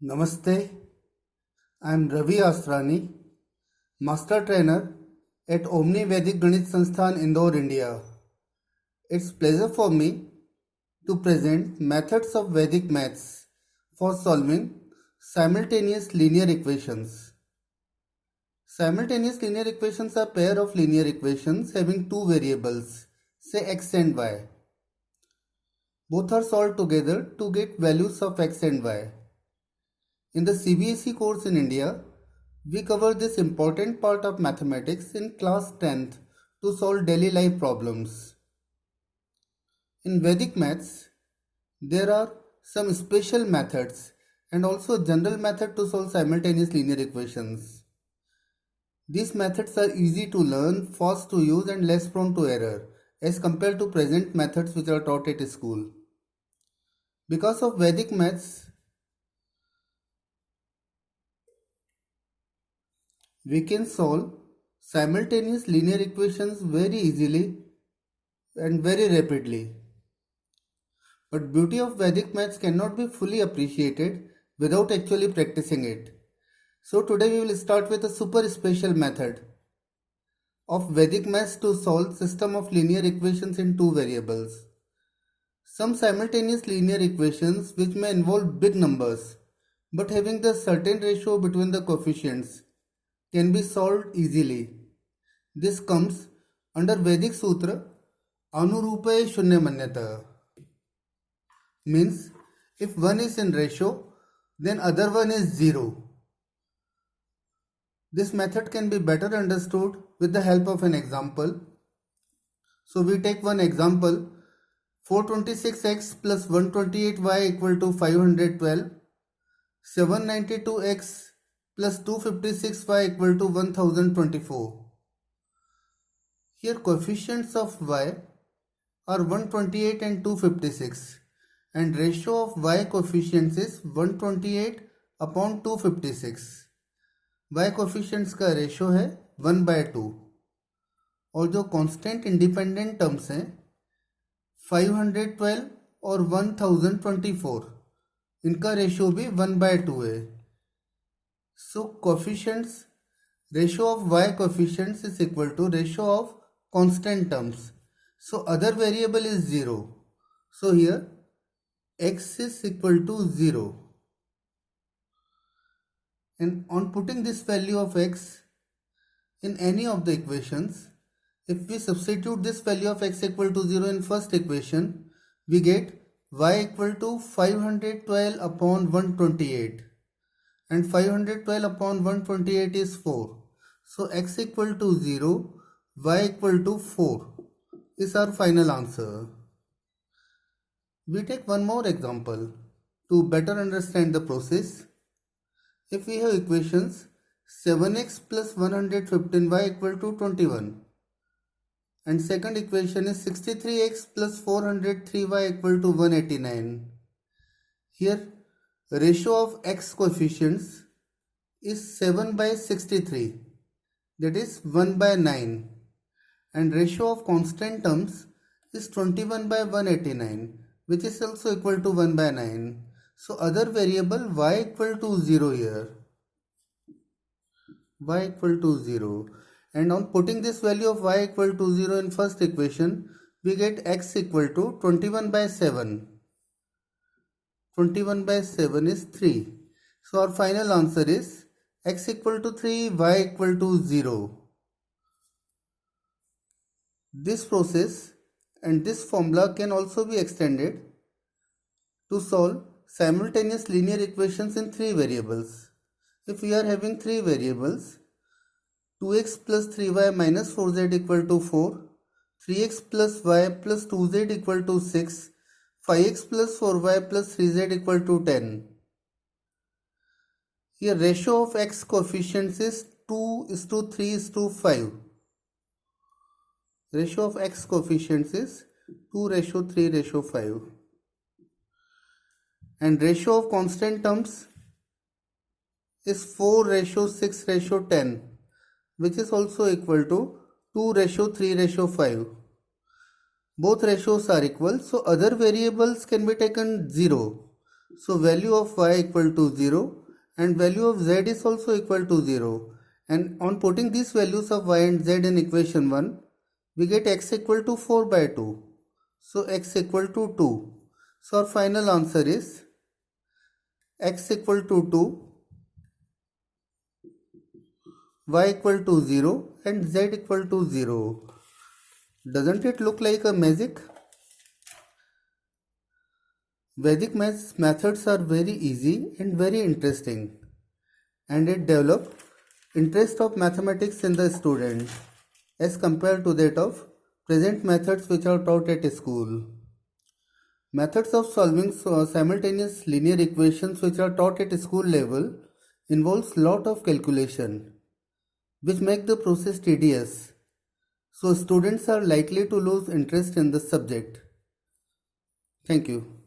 Namaste, I am Ravi Astrani, Master Trainer at Omni Vedic Ganit Sansthan, Indore, India. It's pleasure for me to present methods of Vedic maths for solving simultaneous linear equations. Simultaneous linear equations are pair of linear equations having two variables, say x and y. Both are solved together to get values of x and y. In the CBSE course in India, we cover this important part of mathematics in class 10th to solve daily life problems. In Vedic maths, there are some special methods and also general method to solve simultaneous linear equations. These methods are easy to learn, fast to use and less prone to error as compared to present methods which are taught at school. Because of Vedic maths, we can solve simultaneous linear equations very easily and very rapidly. But beauty of Vedic maths cannot be fully appreciated without actually practicing it. So today we will start with a super special method of Vedic maths to solve system of linear equations in two variables. Some simultaneous linear equations which may involve big numbers but having the certain ratio between the coefficients can be solved easily. This comes under Vedic Sutra Anurupaya Shunya Manyata. Means if one is in ratio, then other one is 0. This method can be better understood with the help of an example. So we take one example, 426x plus 128y equal to 512, 792x plus 256y equal to 1024. Here coefficients of y are 128 and 256 and ratio of y coefficients is 128 upon 256. y coefficients का ratio है 1/2 और जो constant independent terms हैं 512 और 1024 इनका ratio भी 1/2 है. So coefficients, ratio of y coefficients is equal to ratio of constant terms. So other variable is 0. So here x is equal to 0. And on putting this value of x in any of the equations, if we substitute this value of x equal to 0 in first equation, we get y equal to 512 upon 128. And 512 upon 128 is 4. So x equal to 0, y equal to 4 is our final answer. We take one more example to better understand the process. If we have equations 7x plus 115y equal to 21 and second equation is 63x plus 403y equal to 189. Here ratio of x coefficients is 7/63, that is 1/9, and ratio of constant terms is 21/189, which is also equal to 1/9. So other variable y equal to 0 here, y equal to 0, and on putting this value of y equal to 0 in first equation, we get x equal to 21/7. 21/7 is 3. So our final answer is x equal to 3, y equal to 0. This process and this formula can also be extended to solve simultaneous linear equations in three variables. If we are having three variables, 2x plus 3y minus 4z equal to 4, 3x plus y plus 2z equal to 6, 5x plus 4y plus 3z equal to 10. Here ratio of x coefficients is 2:3:5. Ratio of x coefficients is 2:3:5. And ratio of constant terms is 4:6:10, which is also equal to 2:3:5. Both ratios are equal, so other variables can be taken 0. So value of y equal to 0 and value of z is also equal to 0. And on putting these values of y and z in equation 1, we get x equal to 4 by 2. So x equal to 2. So our final answer is x equal to 2, y equal to 0 and z equal to 0. Doesn't it look like a magic? Vedic maths methods are very easy and very interesting, and it developed interest of mathematics in the student as compared to that of present methods which are taught at school. Methods of solving simultaneous linear equations which are taught at school level involves lot of calculation which make the process tedious. So students are likely to lose interest in the subject. Thank you.